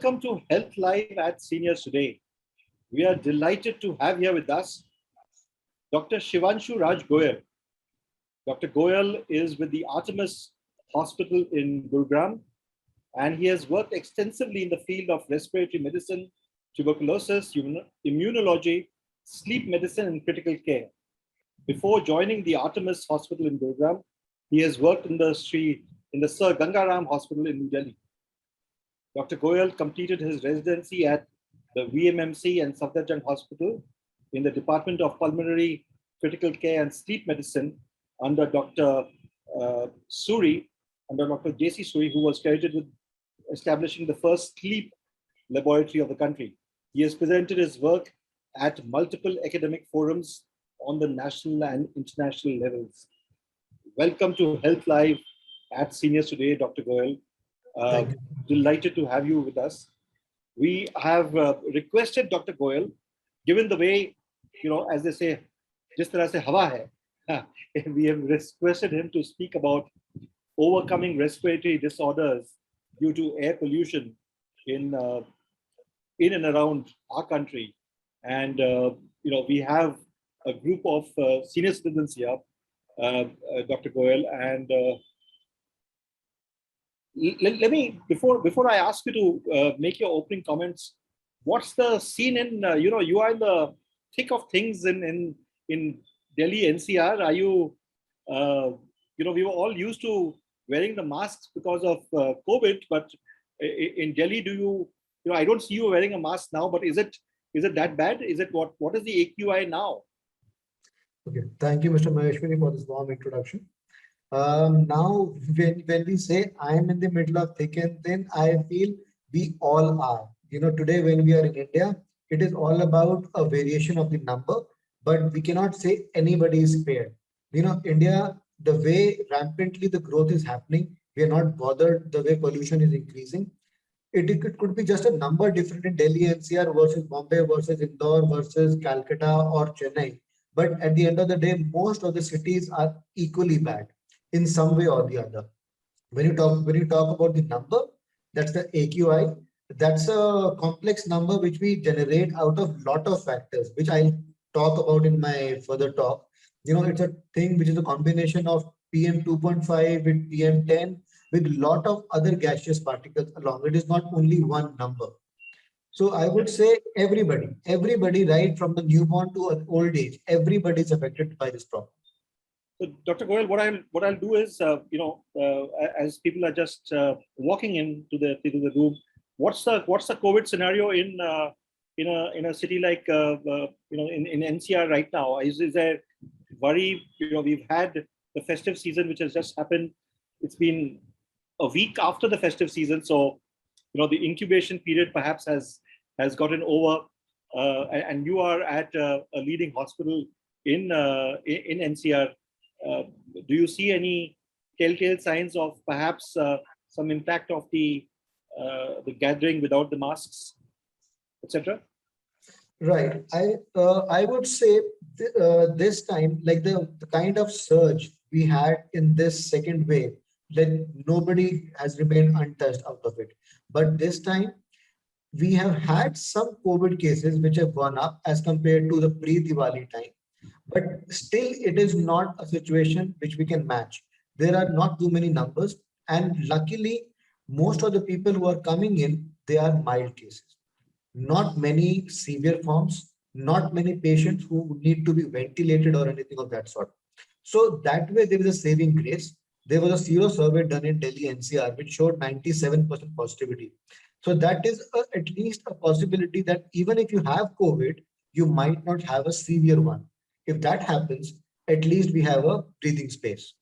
Welcome to Health Live at Seniors Today. We are delighted to have here with us Dr. Shivanshu Raj Goyal. Dr. Goyal is with the Artemis Hospital in Gurugram, and he has worked extensively in the field of respiratory medicine, tuberculosis, immunology, sleep medicine, and critical care. Before joining the Artemis Hospital in Gurugram, he has worked in the Sir Ganga Ram Hospital in New Delhi. Dr. Goyal completed his residency at the VMMC and Safdarjung Hospital in the Department of Pulmonary, Critical Care and Sleep Medicine under Dr. Suri, under Dr. C Suri, who was credited with establishing the first sleep laboratory of the country. He has presented his work at multiple academic forums on the national and international levels. Welcome to Health Live at Seniors Today, Dr. Goyal. Delighted to have you with us. We have requested Dr. Goyal, given the way, as they say, jis tarah se hawa hai, we have requested him to speak about overcoming respiratory disorders due to air pollution in and around our country. And, we have a group of senior citizens here, Dr. Goyal, and let me, before I ask you to make your opening comments, what's the scene in, you are in the thick of things in Delhi NCR. Are you, we were all used to wearing the masks because of COVID, but in Delhi, do you, I don't see you wearing a mask now, but is it that bad? Is it what is the AQI now? Okay, thank you, Mr. Maheshwari, for this warm introduction. Now, when we say I am in the middle of thick and thin, I feel we all are. Today when we are in India, it is all about a variation of the number, but we cannot say anybody is spared. India, the way rampantly the growth is happening, we are not bothered the way pollution is increasing. It could be just a number different in Delhi NCR versus Bombay versus Indore versus Calcutta or Chennai. But at the end of the day, most of the cities are equally bad in some way or the other. When you talk about the number, that's the AQI. That's a complex number which we generate out of lot of factors, which I'll talk about in my further talk. It's a thing which is a combination of PM 2.5 with PM 10 with lot of other gaseous particles along. It is not only one number. So I would say everybody, right from the newborn to an old age, everybody is affected by this problem. So, Dr. Goyal, what I'll do is, as people are just walking into the room, what's the COVID scenario in a city like in NCR right now? Is there worry? We've had the festive season which has just happened. It's been a week after the festive season, so the incubation period perhaps has gotten over, and you are at a leading hospital in NCR. Do you see any telltale signs of perhaps some impact of the gathering without the masks, etc.? Right. I would say this time, like the kind of surge we had in this second wave, that nobody has remained untouched out of it. But this time, we have had some COVID cases which have gone up as compared to the pre-Diwali time. But still, it is not a situation which we can match. There are not too many numbers. And luckily, most of the people who are coming in, they are mild cases. Not many severe forms, not many patients who need to be ventilated or anything of that sort. So that way, there is a saving grace. There was a sero survey done in Delhi NCR, which showed 97% positivity. So that is at least a possibility that even if you have COVID, you might not have a severe one. If that happens, at least we have a breathing space.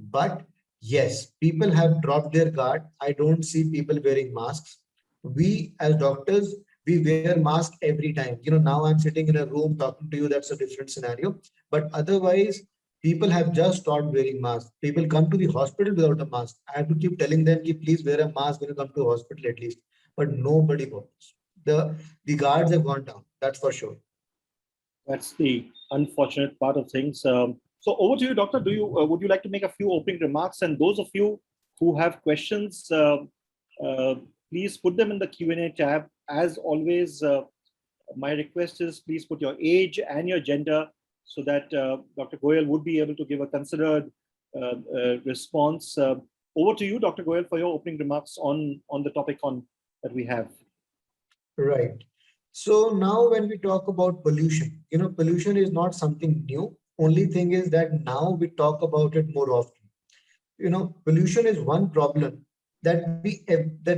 But yes, people have dropped their guard. I don't see people wearing masks. We as doctors, we wear masks every time. Now I'm sitting in a room talking to you. That's a different scenario. But otherwise, people have just stopped wearing masks. People come to the hospital without a mask. I have to keep telling them, please wear a mask when you come to a hospital at least. But nobody bothers. The guards have gone down. That's for sure. That's the unfortunate part of things. So over to you, Doctor. Would you like to make a few opening remarks? And those of you who have questions, please put them in the Q&A tab. As always, my request is please put your age and your gender so that Dr. Goyal would be able to give a considered response. Over to you, Dr. Goyal, for your opening remarks on the topic that we have. Right. So now when we talk about pollution, pollution is not something new. Only thing is that now we talk about it more often. Pollution is one problem that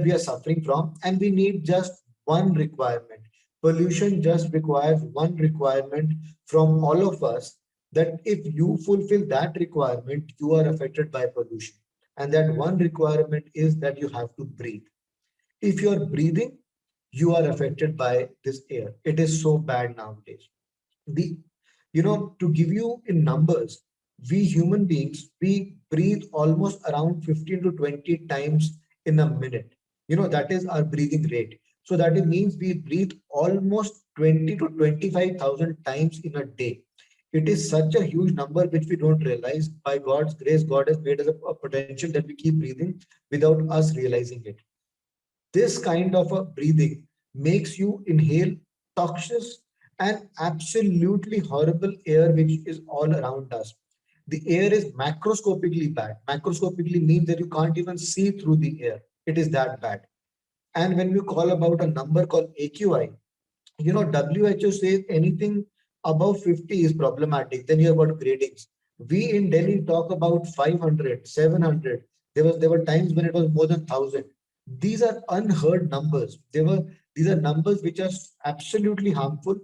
we are suffering from, and we need just one requirement. Pollution just requires one requirement from all of us, that if you fulfill that requirement, you are affected by pollution. And that one requirement is that you have to breathe. If you are breathing, you are affected by this air. It is so bad nowadays. The to give you in numbers, we human beings, we breathe almost around 15 to 20 times in a minute. That is our breathing rate. So that it means we breathe almost 20 to 25,000 times in a day. It is such a huge number which we don't realize. By God's grace, God has made us a potential that we keep breathing without us realizing it. This kind of a breathing makes you inhale toxic and absolutely horrible air which is all around us. The air is macroscopically bad. Macroscopically means that you can't even see through the air. It is that bad. And when we call about a number called AQI, WHO says anything above 50 is problematic. Then you have got gradings. We in Delhi talk about 500, 700. There were times when it was more than 1,000. These are unheard numbers. These are numbers which are absolutely harmful.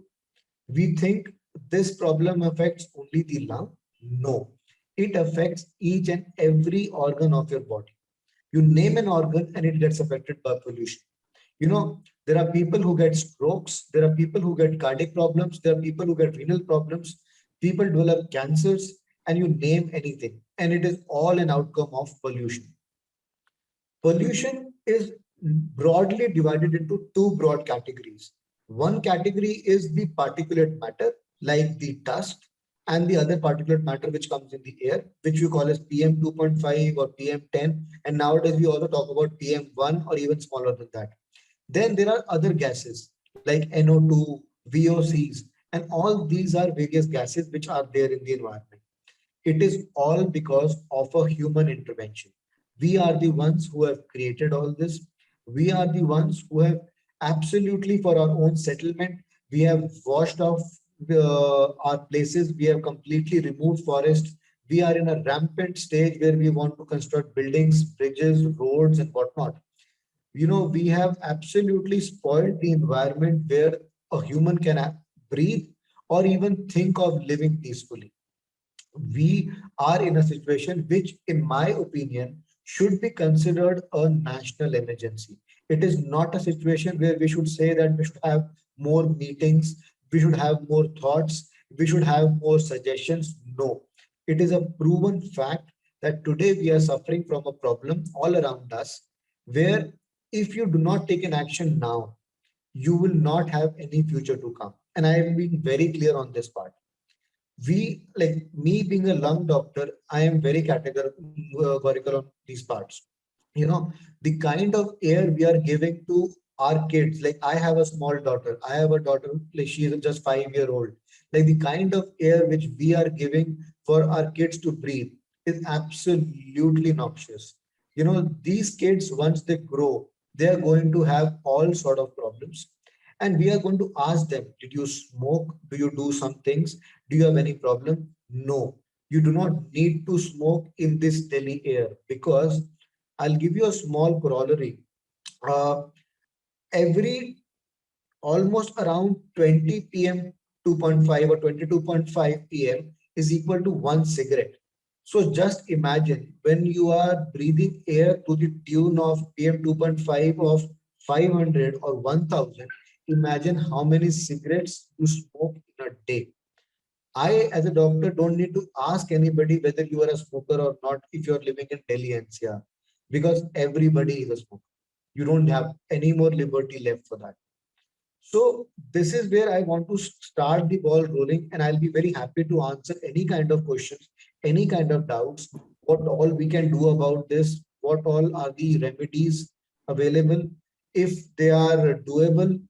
We think this problem affects only the lung. No, it affects each and every organ of your body. You name an organ and it gets affected by pollution. There are people who get strokes, there are people who get cardiac problems, there are people who get renal problems, people develop cancers, and you name anything. And it is all an outcome of pollution. Pollution is broadly divided into two broad categories. One category is the particulate matter, like the dust, and the other particulate matter which comes in the air, which we call as PM 2.5 or PM 10. And nowadays we also talk about PM 1 or even smaller than that. Then there are other gases like NO2, VOCs, and all these are various gases which are there in the environment. It is all because of a human intervention. We are the ones who have created all this. We are the ones who have absolutely for our own settlement. We have washed off our places. We have completely removed forests. We are in a rampant stage where we want to construct buildings, bridges, roads, and whatnot. We have absolutely spoiled the environment where a human can breathe or even think of living peacefully. We are in a situation which, in my opinion, should be considered a national emergency. It is not a situation where we should say that we should have more meetings, we should have more thoughts, we should have more suggestions. No, it is a proven fact that today we are suffering from a problem all around us where if you do not take an action now, you will not have any future to come. And I have been very clear on this part. We, like me being a lung doctor, I am very categorical on these parts. The kind of air we are giving to our kids, like I have a small daughter, I have a daughter, like she is just 5 years old. Like the kind of air which we are giving for our kids to breathe is absolutely noxious. These kids, once they grow, they are going to have all sort of problems. And we are going to ask them, did you smoke? Do you do some things? Do you have any problem? No, you do not need to smoke in this Delhi air, because I'll give you a small corollary. Uh, every almost around 20 p.m. 2.5 or 22.5 p.m. is equal to one cigarette. So just imagine when you are breathing air to the tune of PM 2.5 of 500 or 1000, imagine how many cigarettes you smoke in a day. I, as a doctor, don't need to ask anybody whether you are a smoker or not if you're living in Delhi NCR, because everybody is a smoker. You don't have any more liberty left for that. So this is where I want to start the ball rolling, and I'll be very happy to answer any kind of questions, any kind of doubts, what all we can do about this, what all are the remedies available. if they are doable.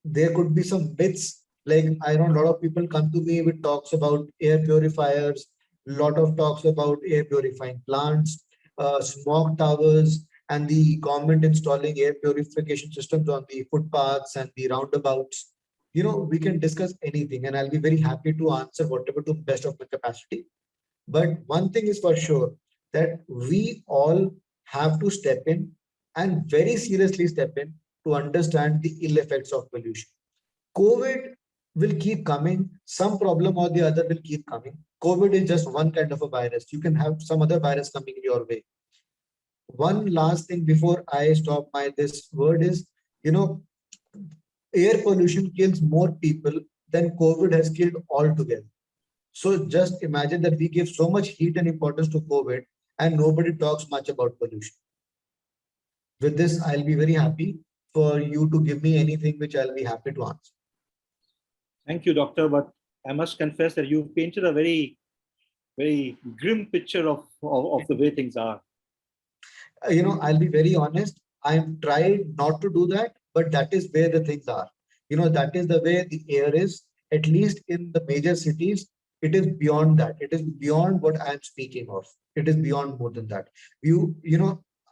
There could be some myths. Like I know a lot of people come to me with talks about air purifiers, lot of talks about air purifying plants, smog towers, and the government installing air purification systems on the footpaths and the roundabouts. We can discuss anything, and I'll be very happy to answer whatever to best of my capacity. But one thing is for sure, that we all have to step in, and very seriously step in, to understand the ill effects of pollution. COVID will keep coming. Some problem or the other will keep coming. COVID is just one kind of a virus. You can have some other virus coming your way. One last thing before I stop my this word is, you know, air pollution kills more people than COVID has killed altogether. So just imagine that we give so much heat and importance to COVID, and nobody talks much about pollution. With this, I'll be very happy for you to give me anything which I'll be happy to answer. Thank you, doctor. But I must confess that you painted a very, very grim picture of the way things are. I'll be very honest. I've tried not to do that, but that is where the things are. That is the way the air is, at least in the major cities. It is beyond that. It is beyond what I'm speaking of. It is beyond more than that.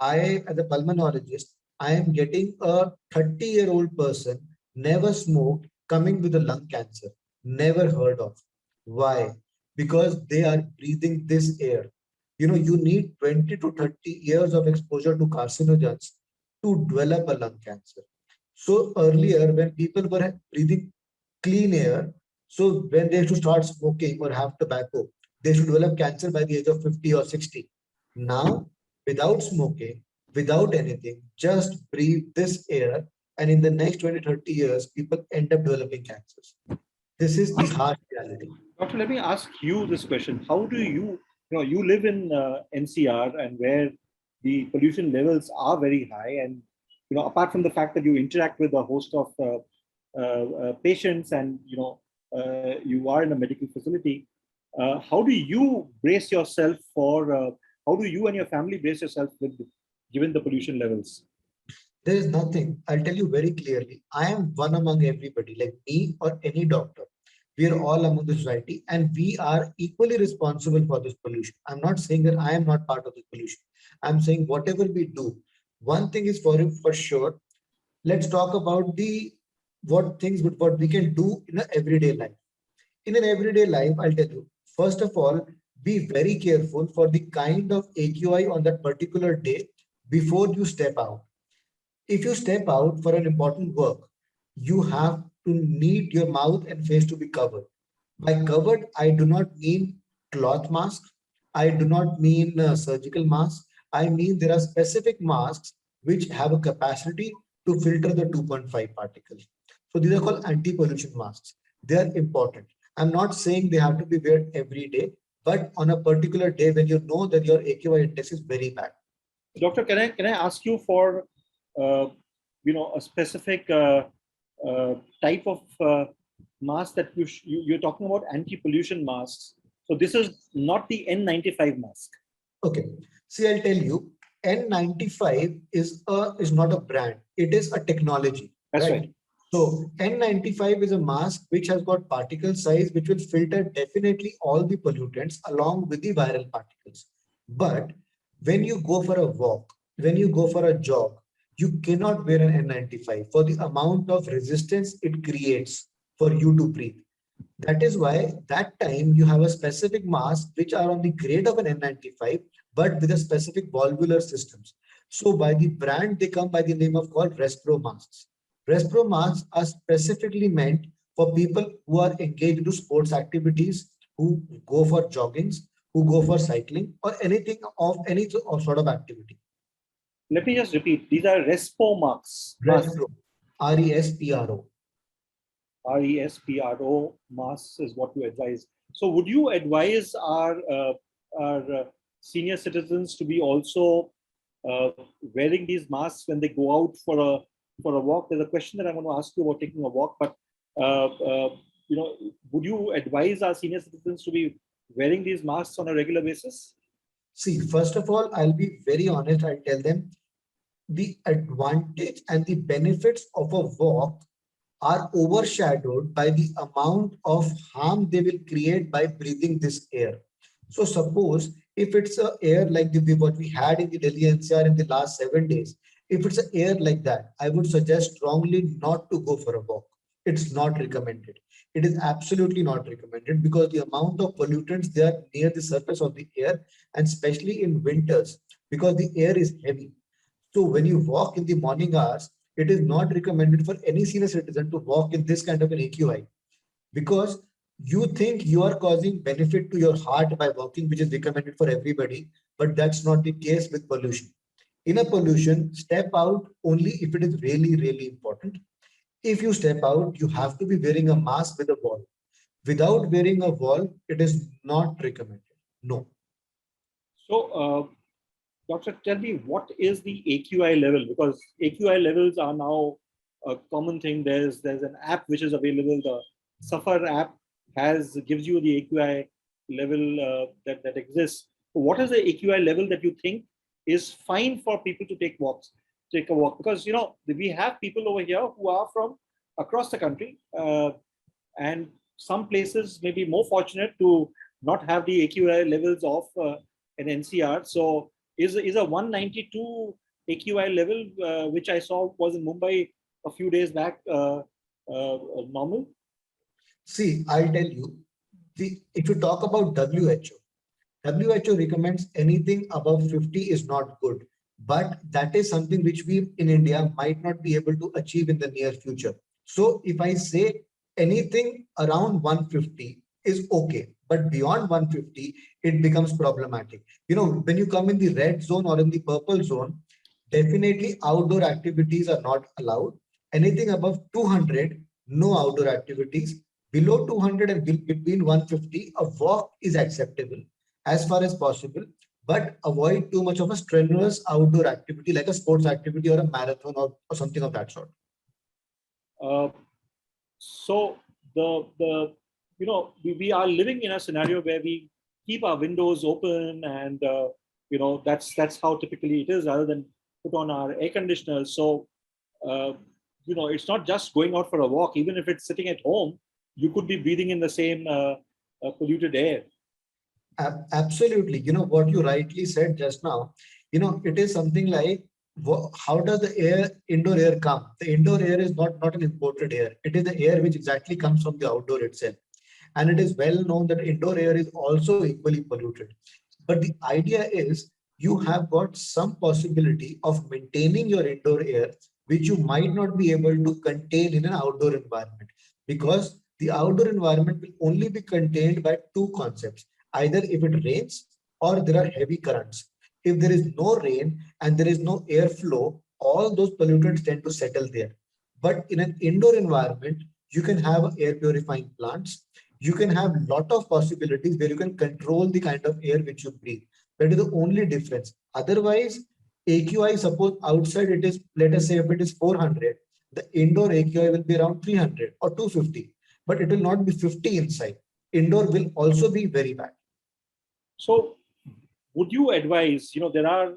I, as a pulmonologist, I am getting a 30-year-old person, never smoked, coming with a lung cancer. Never heard of. Why? Because they are breathing this air. You need 20 to 30 years of exposure to carcinogens to develop a lung cancer. So earlier, when people were breathing clean air, so when they should start smoking or have tobacco, they should develop cancer by the age of 50 or 60. Now, without smoking, without anything, just breathe this air, and in the next 20, 30 years, people end up developing cancers. This is the harsh reality. Doctor, let me ask you this question. How do you live in NCR, and where the pollution levels are very high, and apart from the fact that you interact with a host of patients, and you are in a medical facility, how do you brace yourself for? How do you and your family brace yourself given the pollution levels? There is nothing. I'll tell you very clearly. I am one among everybody, like me or any doctor. We are all among the society, and we are equally responsible for this pollution. I'm not saying that I am not part of this pollution. I'm saying whatever we do, one thing is for sure. Let's talk about the what we can do in an everyday life. In an everyday life, I'll tell you. First of all, be very careful for the kind of AQI on that particular day before you step out. If you step out for an important work, you have to need your mouth and face to be covered. By covered, I do not mean cloth mask. I do not mean surgical mask. I mean there are specific masks which have a capacity to filter the 2.5 particles. So these are called anti-pollution masks. They are important. I'm not saying they have to be wear every day, but on a particular day when you know that your AQI index is very bad. Doctor, can I ask you for uh, a specific type of mask that you're talking about, anti-pollution masks? So this is not the N95 mask. Okay. See, I'll tell you, N95 is not a brand. It is a technology. That's right. So N95 is a mask which has got particle size which will filter definitely all the pollutants along with the viral particles. But when you go for a walk, when you go for a jog, you cannot wear an N95 for the amount of resistance it creates for you to breathe. That is why that time you have a specific mask which are on the grade of an N95, but with a specific valvular systems. So by the brand, they come by the name of called Respro masks. Respro masks are specifically meant for people who are engaged into sports activities, who go for joggings, who go for cycling, or anything of any sort of activity. Let me just repeat. These are Respro masks. Respro, RESPRO. RESPRO masks is what you advise. So would you advise our senior citizens to be also wearing these masks when they go out for a walk? There's a question that I'm going to ask you about taking a walk, but would you advise our senior citizens to be wearing these masks on a regular basis? See, first of all, I'll be very honest. I'll tell them, the advantage and the benefits of a walk are overshadowed by the amount of harm they will create by breathing this air. So suppose if it's a air like what we had in the Delhi NCR in the last 7 days, if it's an air like that, I would suggest strongly not to go for a walk. It's not recommended. It is absolutely not recommended because the amount of pollutants they are near the surface of the air, and especially in winters, because the air is heavy. So when you walk in the morning hours, it is not recommended for any senior citizen to walk in this kind of an AQI because you think you are causing benefit to your heart by walking, which is recommended for everybody, but that's not the case with pollution. In a pollution, step out only if it is really, really important. If you step out, you have to be wearing a mask with a wall. Without wearing a wall, it is not recommended. No. So, Doctor, tell me, what is the AQI level? Because AQI levels are now a common thing. There's an app which is available. The Suffer app gives you the AQI level that exists. What is the AQI level that you think is fine for people to take a walk? Because we have people over here who are from across the country, and some places may be more fortunate to not have the AQI levels of an NCR. So is a 192 AQI level, which I saw was in Mumbai a few days back, normal? See, I'll tell you, if you talk about WHO recommends anything above 50 is not good, but that is something which we in India might not be able to achieve in the near future. So if I say anything around 150 is okay, but beyond 150, it becomes problematic. When you come in the red zone or in the purple zone, definitely outdoor activities are not allowed. Anything above 200, no outdoor activities. Below 200 and between 150, a walk is acceptable as far as possible, but avoid too much of a strenuous outdoor activity like a sports activity or a marathon or something of that sort. Uh, so we are living in a scenario where we keep our windows open, and that's how typically it is, rather than put on our air conditioners. So uh, it's not just going out for a walk. Even if it's sitting at home, you could be breathing in the same polluted air. Absolutely. What you rightly said just now, it is something like how does the indoor air come? The indoor air is not an imported air. It is the air which exactly comes from the outdoor itself. And it is well known that indoor air is also equally polluted. But the idea is you have got some possibility of maintaining your indoor air, which you might not be able to contain in an outdoor environment, because the outdoor environment will only be contained by two concepts: either if it rains or there are heavy currents. If there is no rain and there is no airflow, all those pollutants tend to settle there. But in an indoor environment, you can have air purifying plants. You can have a lot of possibilities where you can control the kind of air which you breathe. That is the only difference. Otherwise, AQI, suppose outside it is, let us say if it is 400, the indoor AQI will be around 300 or 250, but it will not be 50 inside. Indoor will also be very bad. So would you advise, there are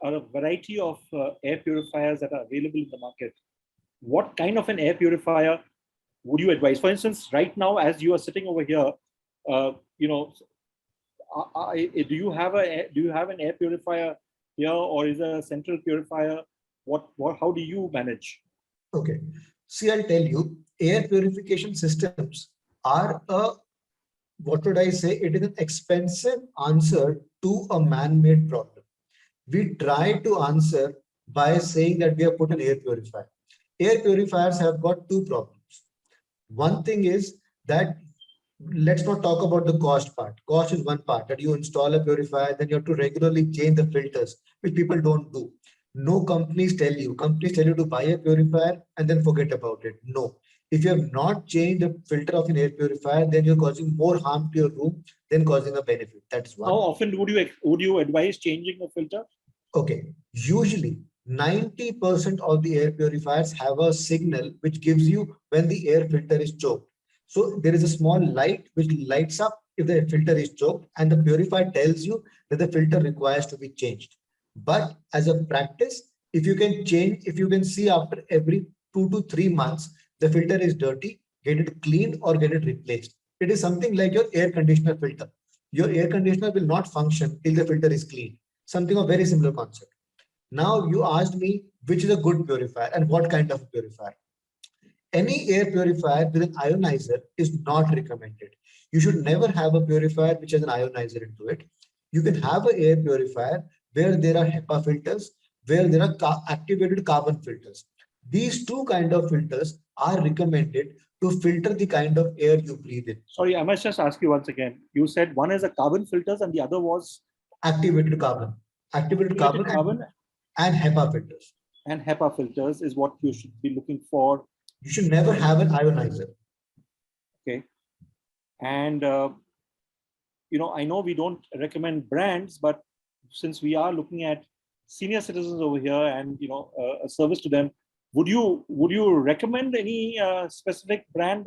a variety of air purifiers that are available in the market. What kind of an air purifier would you advise? For instance, right now, as you are sitting over here, uh, you know, do you have an air purifier here, or is there a central purifier? How do you manage? Okay. See, I'll tell you, air purification systems are what would I say? It is an expensive answer to a man-made problem. We try to answer by saying that we have put an air purifier. Air purifiers have got two problems. One thing is that, let's not talk about the cost part. Cost is one part, that you install a purifier, then you have to regularly change the filters, which people don't do. No companies tell you. Companies tell you to buy a purifier and then forget about it. No. If you have not changed the filter of an air purifier, then you're causing more harm to your room than causing a benefit. That's How one. often would you advise changing a filter? Okay, usually 90% of the air purifiers have a signal which gives you when the air filter is choked. So there is a small light which lights up if the filter is choked, and the purifier tells you that the filter requires to be changed. But as a practice, if you can change, if you can see after every 2 to 3 months, the filter is dirty, get it cleaned or get it replaced. It is something like your air conditioner filter. Your air conditioner will not function till the filter is clean. Something of very similar concept. Now you asked me which is a good purifier and what kind of purifier. Any air purifier with an ionizer is not recommended. You should never have a purifier which has an ionizer into it. You can have an air purifier where there are HEPA filters, where there are activated carbon filters. These two kind of filters are recommended to filter the kind of air you breathe in. Sorry, I must just ask you once again. You said one is a carbon filters and the other was Activated carbon, activated carbon, carbon and HEPA filters. and HEPA filters is what you should be looking for. You should never have an ionizer. Okay. And, I know we don't recommend brands, but since we are looking at senior citizens over here and, a service to them, would you recommend any specific brand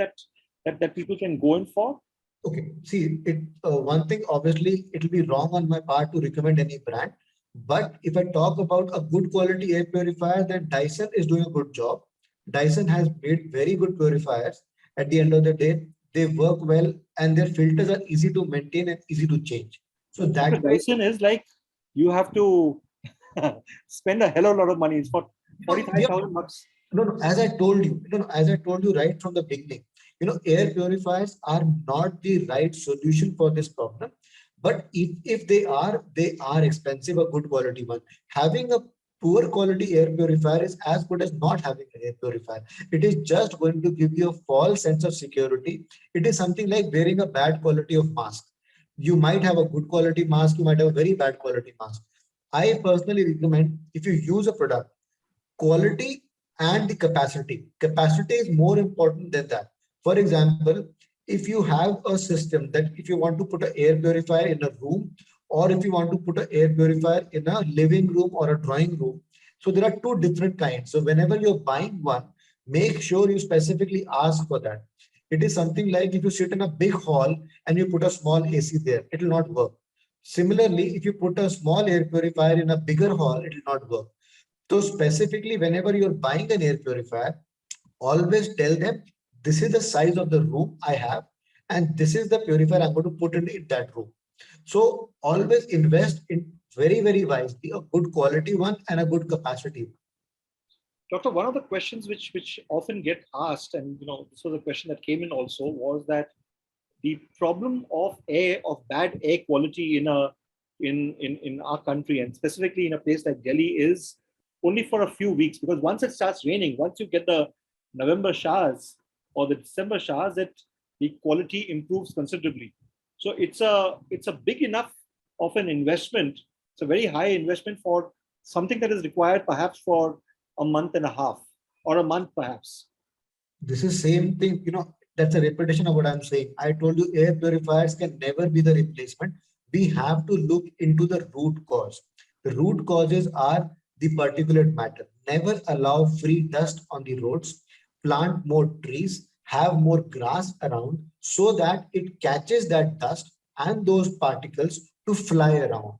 that people can go in for? Okay, see, one thing, obviously, it will be wrong on my part to recommend any brand. But if I talk about a good quality air purifier, then Dyson is doing a good job. Dyson has made very good purifiers. At the end of the day, they work well and their filters are easy to maintain and easy to change. So that way, Dyson is like you have to spend a hell of a lot of money. It's for 45,000 bucks. No, as I told you, as I told you right from the beginning, air purifiers are not the right solution for this problem. But if they are expensive, a good quality one. Having a poor quality air purifier is as good as not having an air purifier. It is just going to give you a false sense of security. It is something like wearing a bad quality of mask. You might have a good quality mask, you might have a very bad quality mask. I personally recommend, if you use a product, quality and the capacity. Capacity is more important than that. For example, if you have a system that if you want to put an air purifier in a room, or if you want to put an air purifier in a living room or a drawing room, so there are two different kinds. So whenever you're buying one, make sure you specifically ask for that. It is something like if you sit in a big hall and you put a small AC there, it will not work. Similarly, if you put a small air purifier in a bigger hall, it will not work. So specifically, whenever you're buying an air purifier, always tell them this is the size of the room I have, and this is the purifier I'm going to put in that room. So always invest in very, very wisely a good quality one and a good capacity. Doctor, one of the questions which often get asked, and this was a question that came in also, was that the problem of bad air quality in our country, and specifically in a place like Delhi, is only for a few weeks, because once it starts raining, once you get the November showers or the December showers, that the quality improves considerably. So it's a big enough of an investment. It's a very high investment for something that is required perhaps for a month and a half or a month perhaps. This is same thing, that's a repetition of what I'm saying. I told you air purifiers can never be the replacement. We have to look into the root cause. The root causes are the particulate matter. Never allow free dust on the roads. Plant more trees, have more grass around so that it catches that dust and those particles to fly around.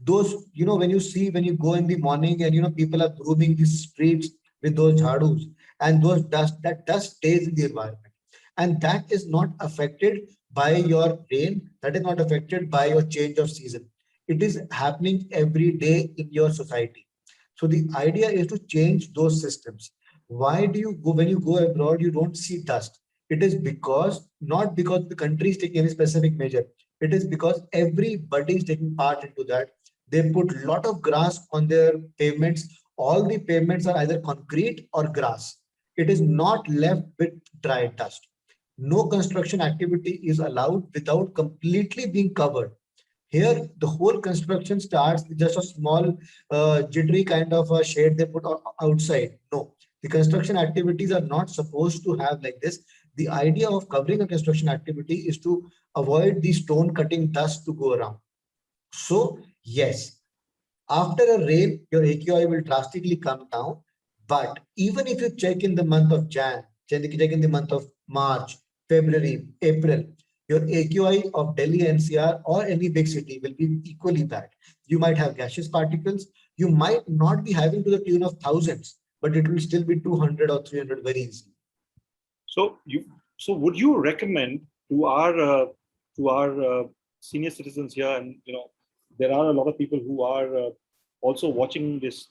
Those, when you go in the morning and, people are grooming the streets with those jhadus and that dust stays in the environment. And that is not affected by your rain. That is not affected by your change of season. It is happening every day in your society. So the idea is to change those systems. Why do you go when you go abroad, you don't see dust? It is not because the country is taking any specific measure. It is because everybody is taking part into that. They put a lot of grass on their pavements. All the pavements are either concrete or grass. It is not left with dry dust. No construction activity is allowed without completely being covered. Here, the whole construction starts with just a small jittery kind of a shade they put outside. No, the construction activities are not supposed to have like this. The idea of covering a construction activity is to avoid the stone cutting dust to go around. So, yes, after a rain, your AQI will drastically come down. But even if you check in the month of check in the month of March, February, April, your AQI of Delhi NCR or any big city will be equally bad. You might have gaseous particles, You might not be having to the tune of thousands, but it will still be 200 or 300 very easily. So would you recommend to our senior citizens here, and there are a lot of people who are also watching this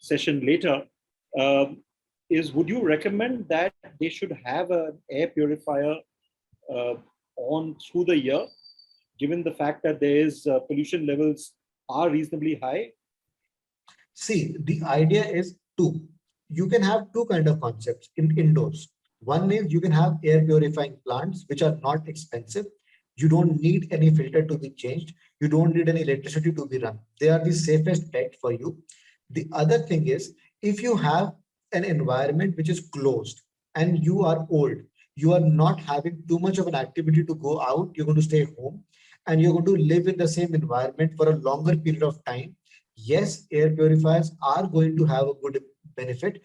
session later, would you recommend that they should have an air purifier uh, on through the year, given the fact that there is pollution levels are reasonably high? See, the idea is two. You can have two kind of concepts in indoors. One is you can have air purifying plants, which are not expensive. You don't need any filter to be changed. You don't need any electricity to be run. They are the safest bet for you. The other thing is, if you have an environment which is closed and you are old, you are not having too much of an activity to go out, you're going to stay home and you're going to live in the same environment for a longer period of time. Yes, air purifiers are going to have a good benefit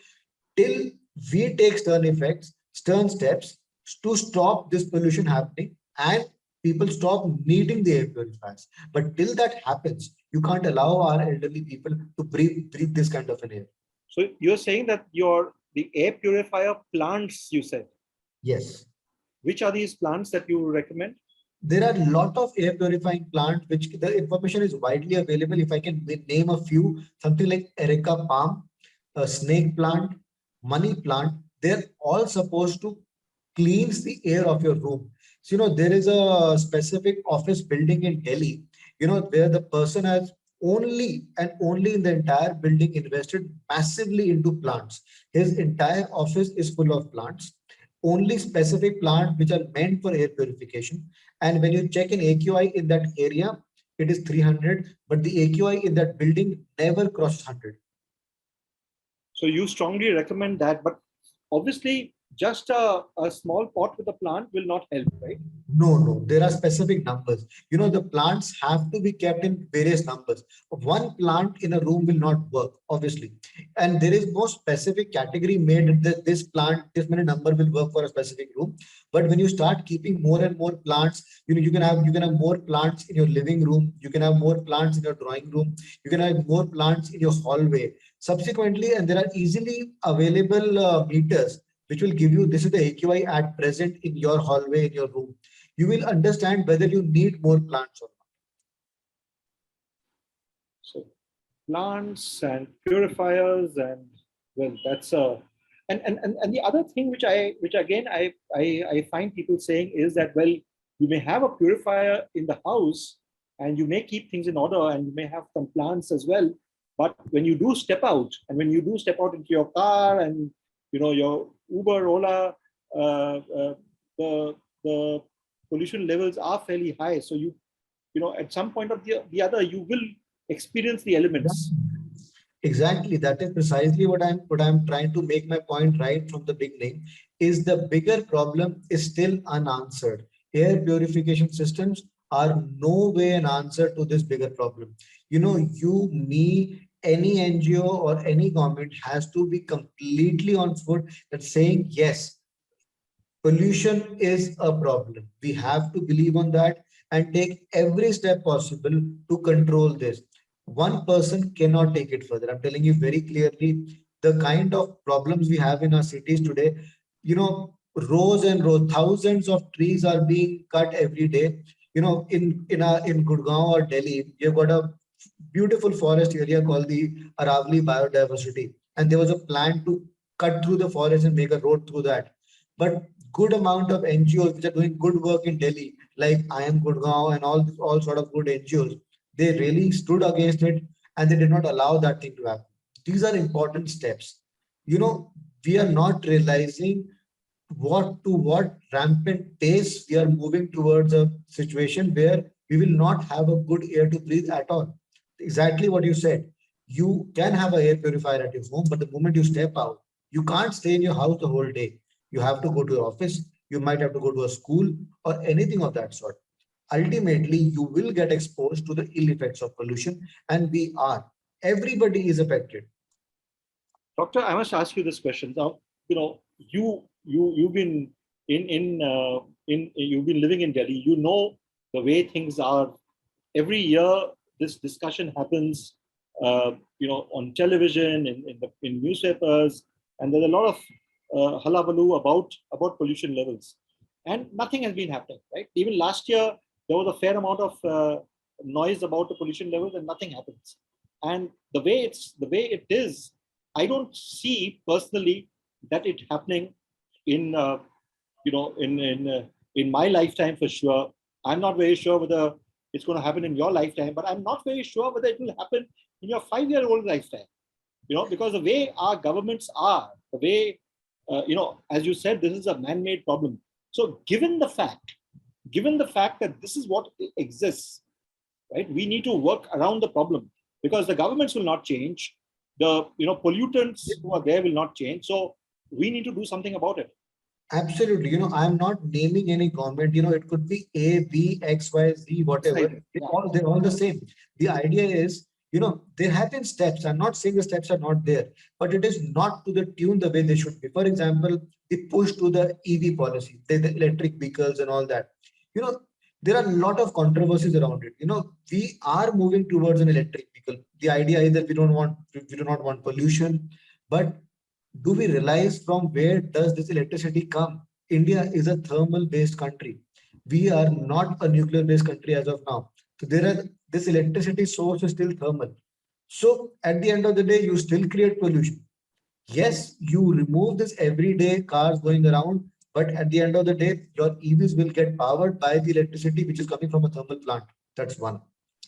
till we take stern steps to stop this pollution happening and people stop needing the air purifiers. But till that happens, you can't allow our elderly people to breathe this kind of an air. So you're saying that the air purifier plants, you said. Yes. Which are these plants that you recommend? There are a lot of air purifying plants, which the information is widely available. If I can name a few, something like Erica palm, a snake plant, money plant, they're all supposed to cleanse the air of your room. So, there is a specific office building in Delhi, where the person has only and only in the entire building invested massively into plants. His entire office is full of plants, only specific plants which are meant for air purification. And when you check in AQI in that area, it is 300, but the AQI in that building never crosses 100. So you strongly recommend that, but obviously just a small pot with a plant will not help, right? No, no, there are specific numbers. The plants have to be kept in various numbers. One plant in a room will not work, obviously. And there is no specific category made that this plant, this many number will work for a specific room. But when you start keeping more and more plants, you can have more plants in your living room, you can have more plants in your drawing room, you can have more plants in your hallway. Subsequently, and there are easily available meters which will give you this is the AQI at present in your hallway, in your room. You will understand whether you need more plants or not. So plants and purifiers, and well, that's and the other thing which again I find people saying is that, well, you may have a purifier in the house and you may keep things in order and you may have some plants as well, but when you do step out, and when you do step out into your car and your Uber, Ola, the pollution levels are fairly high. So at some point of the other, you will experience the elements. Exactly. That is precisely what I'm trying to make my point right from the beginning. Is the bigger problem is still unanswered. Air purification systems are no way an answer to this bigger problem. You, me, any NGO or any government has to be completely on foot that saying yes, pollution is a problem. We have to believe on that and take every step possible to control this. One person cannot take it further. I'm telling you very clearly, the kind of problems we have in our cities today, rows and rows, thousands of trees are being cut every day. In Gurgaon or Delhi, you've got a beautiful forest area called the Aravali Biodiversity, and there was a plan to cut through the forest and make a road through that. But good amount of NGOs which are doing good work in Delhi, like I Am Gurgaon and all sort of good NGOs, they really stood against it and they did not allow that thing to happen. These are important steps. We are not realizing what rampant pace we are moving towards a situation where we will not have a good air to breathe at all. Exactly what you said. You can have an air purifier at your home, but the moment you step out, you can't stay in your house the whole day. You have to go to your office, you might have to go to a school or anything of that sort. Ultimately, you will get exposed to the ill effects of pollution, and we are. Everybody is affected. Doctor, I must ask you this question. Now, you've been in you've been living in Delhi. The way things are. Every year, this discussion happens. on television, in newspapers, and there's a lot of hullabaloo about pollution levels, and nothing has been happening. Right? Even last year, there was a fair amount of noise about the pollution levels, and nothing happens. And the way it is, I don't see personally that it happening in in my lifetime for sure. I'm not very sure whether it's going to happen in your lifetime, but I'm not very sure whether it will happen in your 5-year-old lifetime. Because the way our governments are, the way as you said, this is a man-made problem. So given the fact that this is what exists, right, we need to work around the problem, because the governments will not change, the pollutants who are there will not change. So we need to do something about it. Absolutely. I'm not naming any government. It could be A, B, X, Y, Z, whatever. They're all the same. The idea is, there have been steps. I'm not saying the steps are not there, but it is not to the tune the way they should be. For example, the push to the EV policy, the electric vehicles and all that. There are a lot of controversies around it. We are moving towards an electric vehicle. The idea is that we do not want pollution, but do we realize from where does this electricity come? India is a thermal based country. We are not a nuclear based country as of now. So this electricity source is still thermal. So at the end of the day, you still create pollution. Yes, you remove this everyday cars going around, but at the end of the day, your EVs will get powered by the electricity which is coming from a thermal plant. That's one.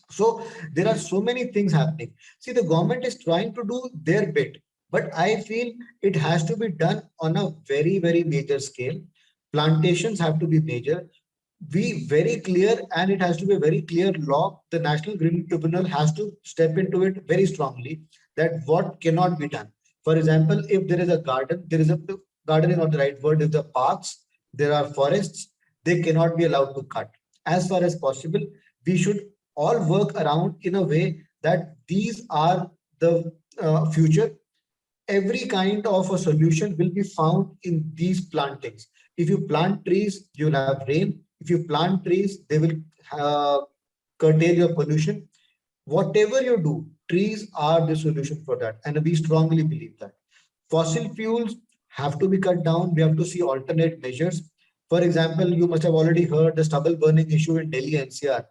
So there are so many things happening. See, the government is trying to do their bit, but I feel it has to be done on a very, very major scale. Plantations have to be major, be very clear, and it has to be a very clear law. The National Green Tribunal has to step into it very strongly, that what cannot be done. For example, if there is a garden, there is a garden is not the right word. If the parks, there are forests, they cannot be allowed to cut. As far as possible, we should all work around in a way that these are the future. Every kind of a solution will be found in these plantings. If you plant trees, you'll have rain. If you plant trees, they will uh, curtail your pollution. Whatever you do, trees are the solution for that. And we strongly believe that. Fossil fuels have to be cut down. We have to see alternate measures. For example, you must have already heard the stubble burning issue in Delhi NCR.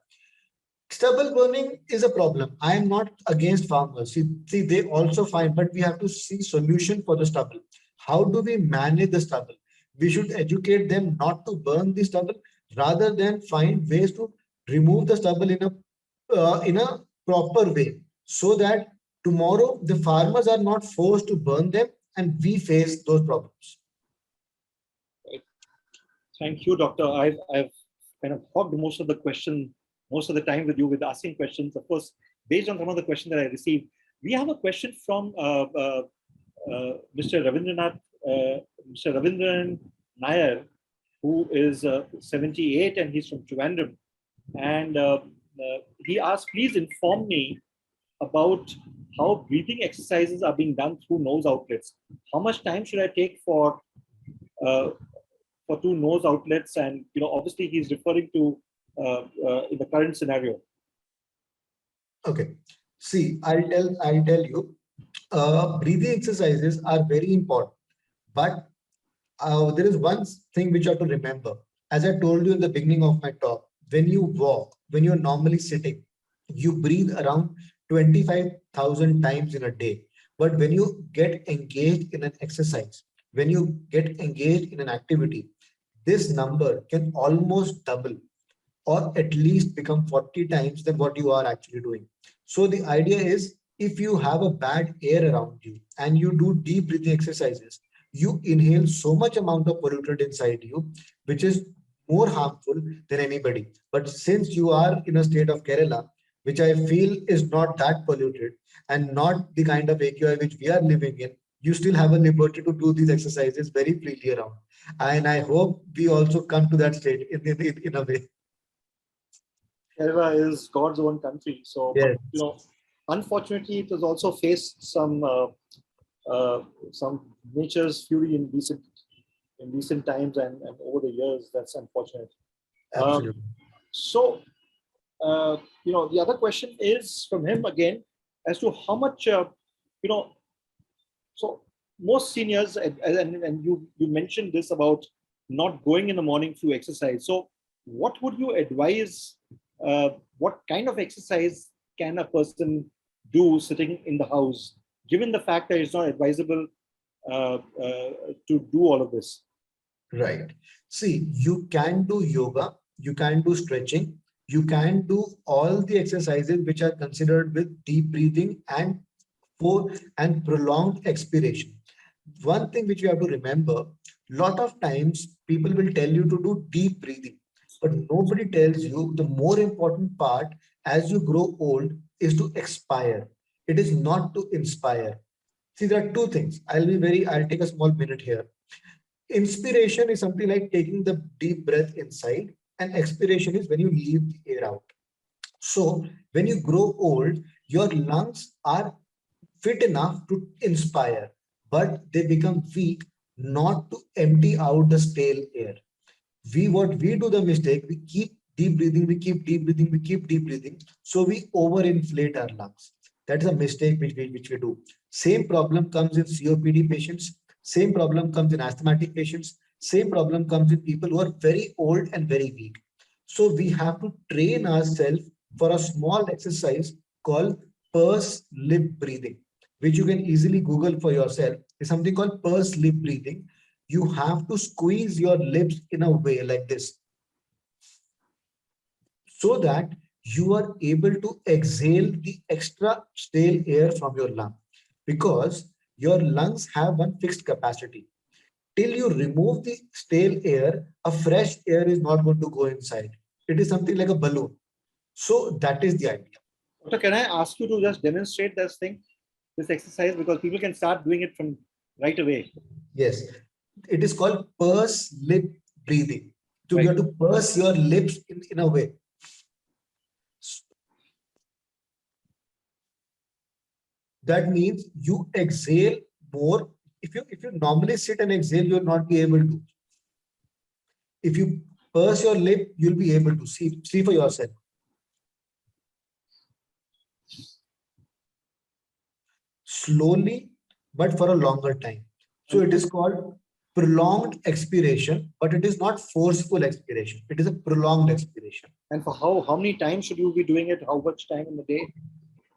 Stubble burning is a problem. I am not against farmers. See, they also find, but we have to see solution for the stubble. How do we manage the stubble? We should educate them not to burn the stubble, rather than find ways to remove the stubble in a proper way, so that tomorrow the farmers are not forced to burn them and we face those problems. Thank you, Doctor. I've kind of hogged most of the time with you with asking questions. Of course, based on some of the questions that I received, we have a question from Mr. Ravindran Nair, who is 78 and he's from Trivandrum. And he asked, please inform me about how breathing exercises are being done through nose outlets. How much time should I take for 2 nose outlets? And obviously he's referring to in the current scenario. Okay. See, I'll tell you, breathing exercises are very important, but there is one thing which you have to remember. As I told you in the beginning of my talk, when you walk, when you're normally sitting, you breathe around 25,000 times in a day. But when you get engaged in an exercise, when you get engaged in an activity, this number can almost double, or at least become 40 times than what you are actually doing. So the idea is, if you have a bad air around you and you do deep breathing exercises, you inhale so much amount of pollutant inside you, which is more harmful than anybody. But since you are in a state of Kerala, which I feel is not that polluted and not the kind of AQI which we are living in, you still have a liberty to do these exercises very freely around. And I hope we also come to that state in a way. Kerala is God's own country. So, Yes. but, unfortunately, it has also faced some nature's fury in recent times and over the years. That's unfortunate. Absolutely. So, the other question is from him again. as to how much, you know, so most seniors, and you mentioned this about not going in the morning to exercise. So what would you advise? What kind of exercise can a person do sitting in the house, given the fact that it's not advisable to do all of this? Right. See, you can do yoga, you can do stretching, you can do all the exercises which are considered with deep breathing and for and prolonged expiration. One thing which you have to remember, lot of times people will tell you to do deep breathing, but nobody tells you the more important part as you grow old is to expire. It is not to inspire. See, there are two things. I'll take a small minute here. Inspiration is something like taking the deep breath inside, and expiration is when you leave the air out. So when you grow old, your lungs are fit enough to inspire, but they become weak not to empty out the stale air. What we do the mistake, we keep deep breathing, we keep deep breathing, we keep deep breathing. So we overinflate our lungs. That is a mistake which we do. Same problem comes in COPD patients, same problem comes in asthmatic patients, same problem comes in people who are very old and very weak. So we have to train ourselves for a small exercise called purse lip breathing, which you can easily Google for yourself. It's something called purse lip breathing. You have to squeeze your lips in a way like this so that you are able to exhale the extra stale air from your lung, because your lungs have one fixed capacity. Till you remove the stale air, a fresh air is not going to go inside. It is something like a balloon. So that is the idea. Doctor, can I ask you to just demonstrate this thing, this exercise, because people can start doing it from right away. Yes, it is called purse lip breathing. So you Right. have to purse your lips in a way. That means you exhale more. If you normally sit and exhale, you'll not be able to. If you purse your lip, you'll be able to see for yourself. Slowly, but for a longer time. So it is called prolonged expiration, but it is not forceful expiration. It is a prolonged expiration. And for how many times should you be doing it? How much time in the day?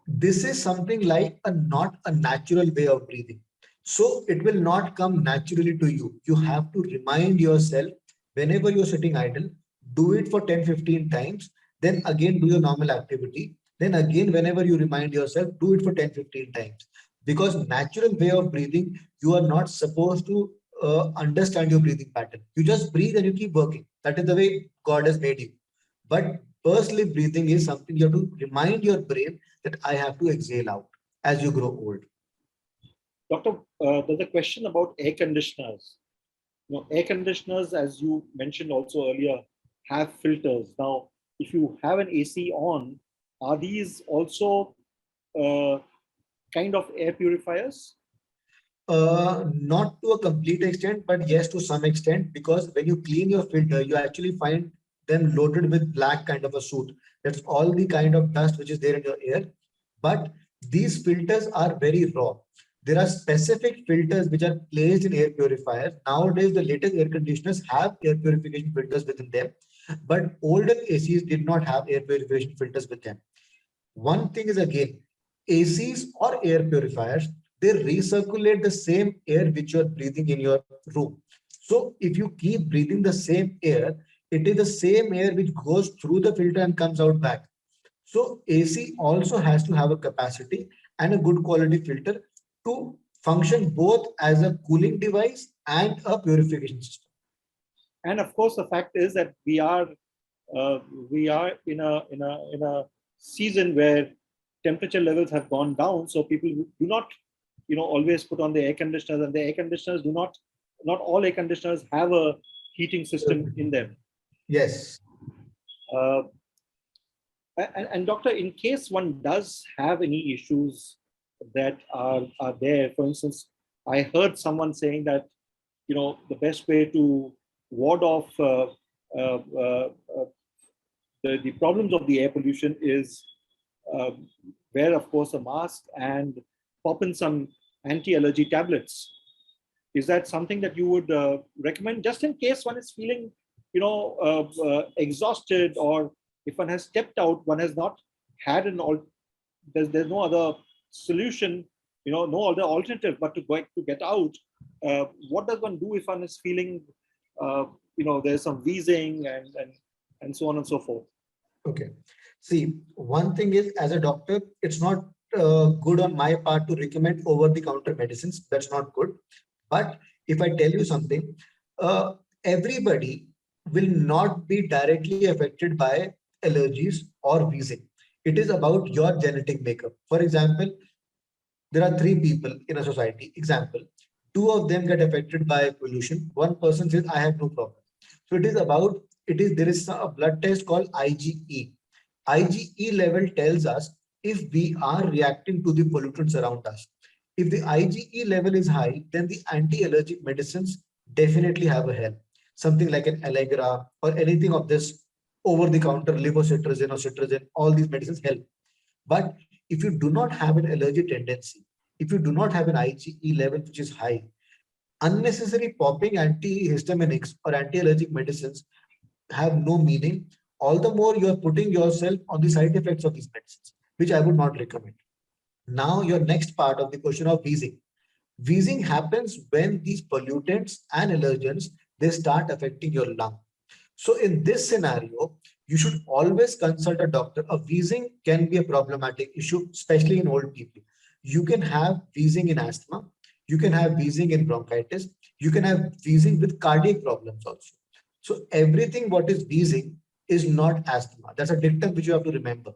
This is something like a not a natural way of breathing. So it will not come naturally to you. You have to remind yourself whenever you're sitting idle, do it for 10-15 times, then again do your normal activity. Then again, whenever you remind yourself, do it for 10-15 times. Because natural way of breathing, you are not supposed to understand your breathing pattern. You just breathe and you keep working. That is the way God has made you. But personally, breathing is something you have to remind your brain that I have to exhale out as you grow old. Doctor, there's a question about air conditioners. Air conditioners, as you mentioned also earlier, have filters. Now, if you have an AC on, are these also uh, kind of air purifiers? Not to a complete extent, but yes, to some extent, because when you clean your filter, you actually find them loaded with black kind of a soot. That's all the kind of dust which is there in your air. But these filters are very raw. There are specific filters which are placed in air purifiers. Nowadays, the latest air conditioners have air purification filters within them, but older ACs did not have air purification filters with them. One thing is again, ACs or air purifiers, they recirculate the same air which you are breathing in your room. So if you keep breathing the same air, it is the same air which goes through the filter and comes out back. So AC also has to have a capacity and a good quality filter to function both as a cooling device and a purification system. And of course, the fact is that uh, we are in a season where temperature levels have gone down. So people do not, always put on the air conditioners, and the air conditioners do not all air conditioners have a heating system in them. Yes. Uh, and doctor, in case one does have any issues that are there, for instance, I heard someone saying that the best way to ward off uh, uh, uh, the problems of the air pollution is wear, of course, a mask and pop in some anti-allergy tablets. Is that something that you would recommend, just in case one is feeling, exhausted, or if one has stepped out, one has not had there's no other solution, no other alternative but to get out. What does one do if one is feeling, there's some wheezing and so on and so forth? Okay. See, one thing is, as a doctor, it's not good on my part to recommend over-the-counter medicines. That's not good. But if I tell you something, everybody will not be directly affected by allergies or wheezing. It is about your genetic makeup. For example, there are three people in a society. Example, two of them get affected by pollution. One person says, I have no problem. So there is a blood test called IgE. IgE level tells us if we are reacting to the pollutants around us. If the IgE level is high, then the anti-allergic medicines definitely have a help. Something like an Allegra or anything of this over-the-counter levocetirizine or cetirizine, all these medicines help. But if you do not have an allergy tendency, if you do not have an IgE level which is high, unnecessary popping antihistaminics or anti-allergic medicines have no meaning. All the more you are putting yourself on the side effects of these medicines, which I would not recommend. Now, your next part of the question of wheezing. Wheezing happens when these pollutants and allergens, they start affecting your lung. So in this scenario, you should always consult a doctor. A wheezing can be a problematic issue, especially in old people. You can have wheezing in asthma. You can have wheezing in bronchitis. You can have wheezing with cardiac problems also. So everything what is wheezing is not asthma. That's a dictum which you have to remember.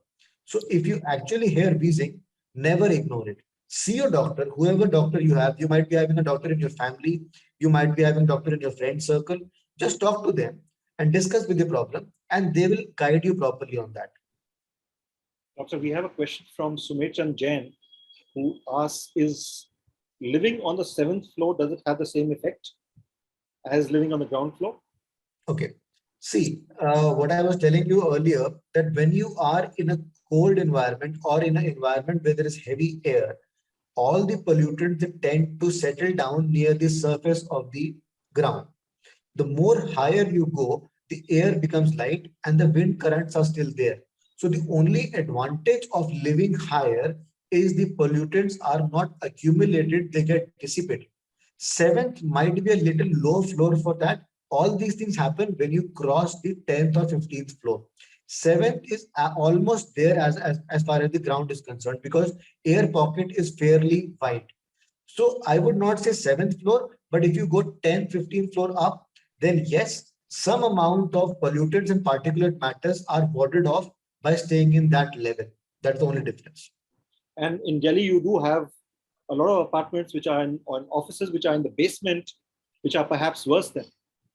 So if you actually hear wheezing, never ignore it. See your doctor, whoever doctor you have. You might be having a doctor in your family. You might be having a doctor in your friend circle. Just talk to them and discuss with the problem, and they will guide you properly on that. Doctor, we have a question from Sumechan Jain, who asks, is living on the 7th floor, does it have the same effect as living on the ground floor? Okay. See, what I was telling you earlier, that when you are in a cold environment or in an environment where there is heavy air, all the pollutants they tend to settle down near the surface of the ground. The more higher you go, the air becomes light and the wind currents are still there. So the only advantage of living higher is the pollutants are not accumulated, they get dissipated. Seventh might be a little low floor for that. All these things happen when you cross the 10th or 15th floor. Seventh is almost there as far as the ground is concerned, because air pocket is fairly wide. So I would not say 7th floor, but if you go 10, 15th floor up, then yes, some amount of pollutants and particulate matters are warded off by staying in that level. That's the only difference. And in Delhi, you do have a lot of apartments which are on offices which are in the basement, which are perhaps worse than.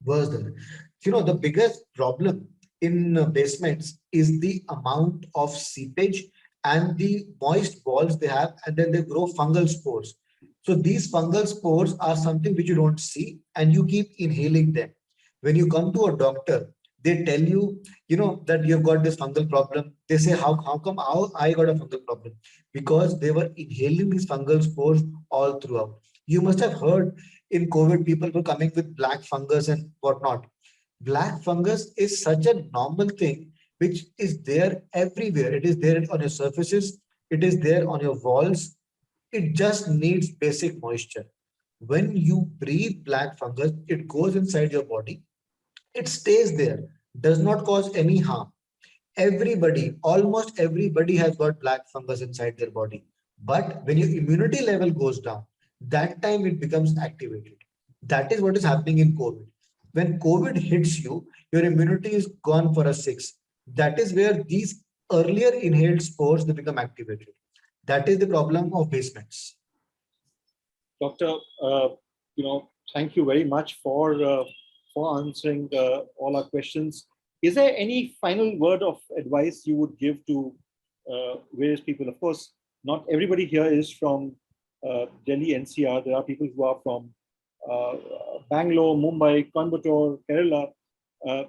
Worse than, the biggest problem in basements is the amount of seepage and the moist walls they have, and then they grow fungal spores. So these fungal spores are something which you don't see and you keep inhaling them. When you come to a doctor, they tell you, that you've got this fungal problem. They say, how come I got a fungal problem? Because they were inhaling these fungal spores all throughout. You must have heard in COVID, people were coming with black fungus and whatnot. Black fungus is such a normal thing which is there everywhere. It is there on your surfaces, it is there on your walls. It just needs basic moisture. When you breathe black fungus, it goes inside your body, it stays there, does not cause any harm. Everybody, almost everybody has got black fungus inside their body. But when your immunity level goes down, that time it becomes activated. That is what is happening in COVID. When COVID hits you, your immunity is gone for a 6. That is where these earlier inhaled spores they become activated. That is the problem of basements. Doctor, thank you very much for answering all our questions. Is there any final word of advice you would give to various people? Of course, not everybody here is from Delhi NCR. There are people who are from Bangalore, Mumbai, Coimbatore, Kerala.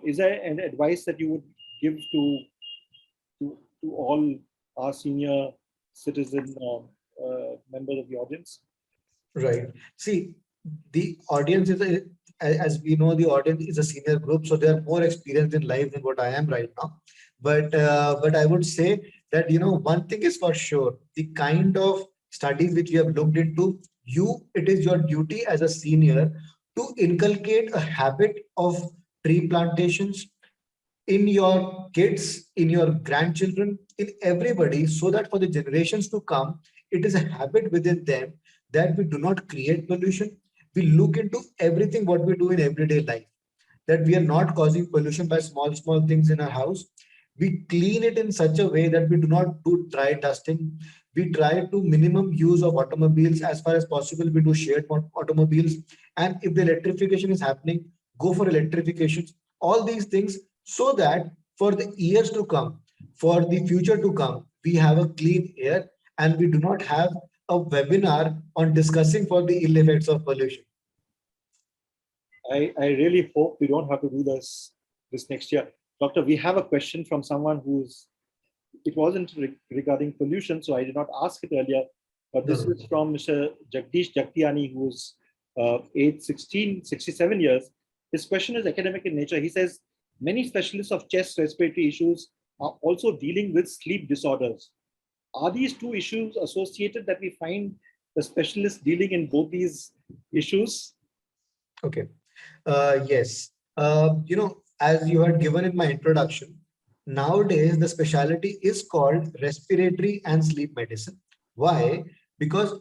Is there an advice that you would give to all our senior citizen members of the audience? Right. See, the audience is as we know, the audience is a senior group, so they are more experienced in life than what I am right now. But I would say that one thing is for sure: the kind of studies which we have looked into, it is your duty as a senior to inculcate a habit of tree plantations in your kids, in your grandchildren, in everybody, so that for the generations to come, it is a habit within them that we do not create pollution. We look into everything what we do in everyday life, that we are not causing pollution by small, small things in our house. We clean it in such a way that we do not do dry dusting. We try to minimum use of automobiles as far as possible. We do shared automobiles. And if the electrification is happening, go for electrification. All these things so that for the years to come, for the future to come, we have a clean air and we do not have a webinar on discussing for the ill effects of pollution. I really hope we don't have to do this next year. Doctor, we have a question from someone it wasn't regarding pollution, so I did not ask it earlier, but this is from Mr. Jagdish Jagtiani, who's age 67 years. His question is academic in nature. He says, many specialists of chest respiratory issues are also dealing with sleep disorders. Are these two issues associated that we find the specialists dealing in both these issues? Okay. Yes. As you had given in my introduction, nowadays the specialty is called respiratory and sleep medicine. Why? Because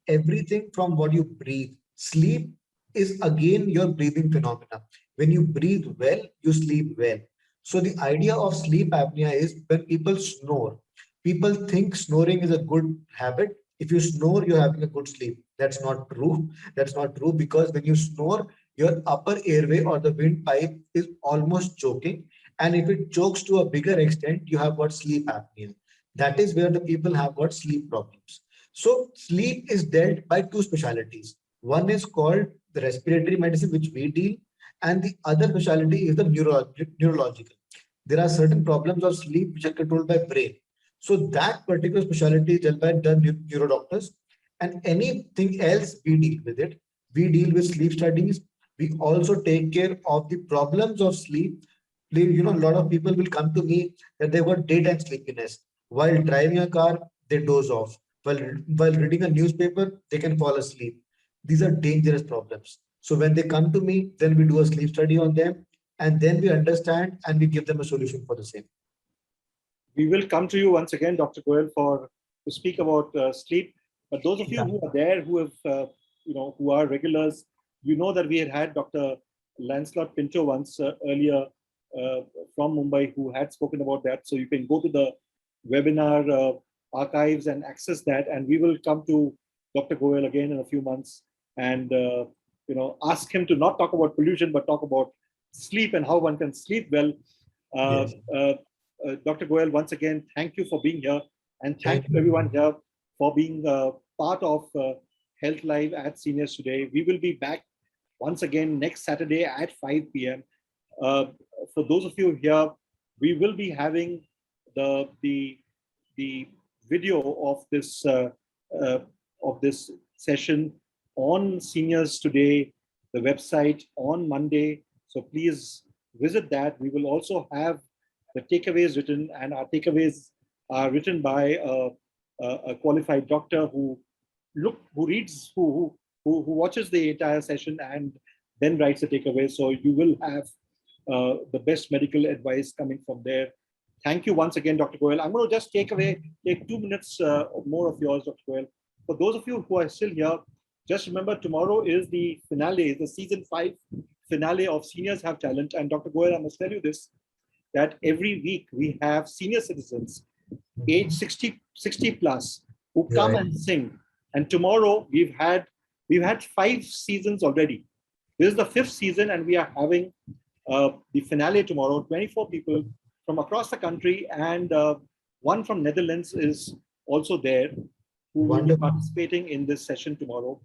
everything from what you breathe, sleep is again your breathing phenomena. When you breathe well, you sleep well. So the idea of sleep apnea is when people snore. People think snoring is a good habit. If you snore, you're having a good sleep. That's not true. That's not true, because when you snore, your upper airway or the windpipe is almost choking. And if it chokes to a bigger extent, you have got sleep apnea. That is where the people have got sleep problems. So sleep is dealt by two specialties. One is called the respiratory medicine, which we deal, and the other specialty is the neurological. There are certain problems of sleep which are controlled by brain. So that particular specialty is dealt by the neuro doctors, and anything else we deal with it. We deal with sleep studies. We also take care of the problems of sleep. A lot of people will come to me that they got daytime sleepiness. While driving a car, they doze off. While reading a newspaper, they can fall asleep. These are dangerous problems. So when they come to me, then we do a sleep study on them, and then we understand and we give them a solution for the same. We will come to you once again, Dr. Goyal, to speak about sleep. But those of you who are there, who have, who are regulars, that we had Dr. Lancelot Pinto once earlier from Mumbai, who had spoken about that. So you can go to the webinar archives and access that. And we will come to Dr. Goyal again in a few months and ask him to not talk about pollution, but talk about sleep and how one can sleep well. Yes. Dr. Goyal, once again, thank you for being here, and thank you everyone here for being part of Health Live at Seniors Today. We will be back once again next Saturday at 5 p.m. For those of you here, we will be having the video of this session on Seniors Today, the website, on Monday. So please visit that. We will also have the takeaways written, and our takeaways are written by a qualified doctor who watches the entire session and then writes the takeaways. So you will have the best medical advice coming from there. Thank you once again, Dr. Goyal. I'm going to just take 2 minutes more of yours, Dr. Goyal. For those of you who are still here, just remember tomorrow is the finale, the season 5 finale of Seniors Have Talent. And Dr. Goyal, I must tell you this, that every week we have senior citizens age 60 plus who come and sing. And tomorrow we've had 5 seasons already. This is the 5th season, and we are having the finale tomorrow. 24 people from across the country, and one from Netherlands is also there, who will be participating in this session tomorrow.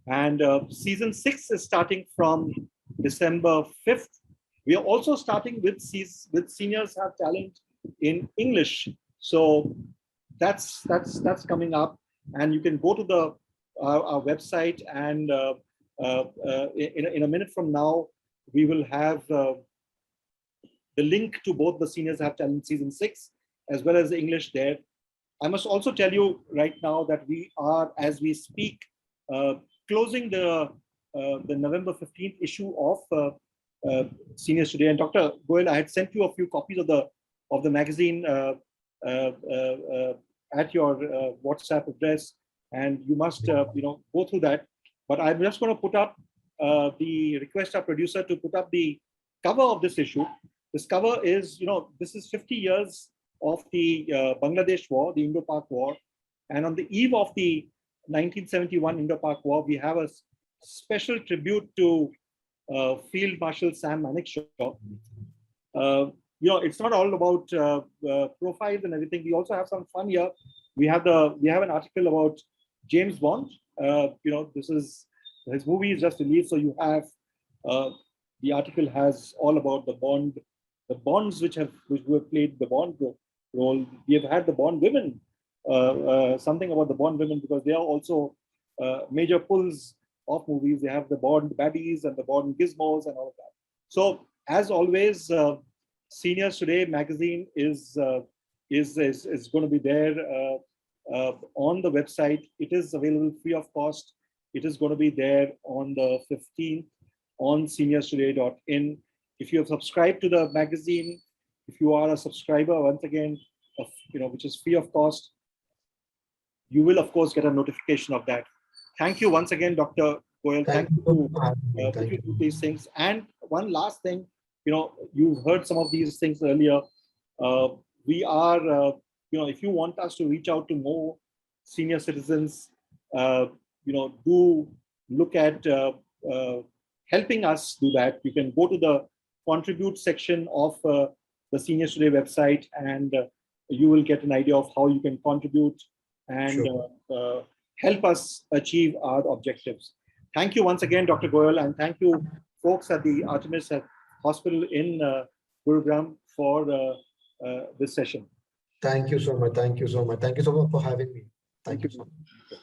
And season 6 is starting from December 5th. We are also starting with Seniors Have Talent in English. So that's coming up, and you can go to the our website, and in a minute from now we will have the link to both the Seniors Have Talent season 6 as well as the English there. I must also tell you right now that we are, as we speak, closing the November 15th issue of Seniors Today. And Dr. Goyal, I had sent you a few copies of the magazine at your WhatsApp address, and you must go through that. But I'm just going to put up the request our producer to put up the cover of this issue. This cover is, this is 50 years of the Bangladesh War, the Indo-Pak War. And on the eve of the 1971 Indo-Pak War, we have a special tribute to Field Marshal Sam Manekshaw. It's not all about profiles and everything. We also have some fun here. We have an article about James Bond. This is his movie is just released, so you have the article has all about the bonds which have played the Bond role. We have had the Bond women, something about the Bond women, because they are also major pulls of movies. They have the Bond baddies and the Bond gizmos and all of that. So as always, Seniors Today magazine is going to be there on the website. It is available free of cost. It is going to be there on the 15th on seniorstoday.in. If you have subscribed to the magazine, if you are a subscriber, once again, which is free of cost, you will of course get a notification of that. Thank you once again, Dr. Goyal. Thank you to do these things. And one last thing, you've heard some of these things earlier. We are, if you want us to reach out to more senior citizens, do look at helping us do that. You can go to the contribute section of the Seniors Today website, and you will get an idea of how you can contribute and help us achieve our objectives. Thank you once again, Dr. Goyal, and thank you folks at the Artemis Hospital in Gurugram for this session. Thank you so much. Thank you so much. Thank you so much for having me. Thank you so much.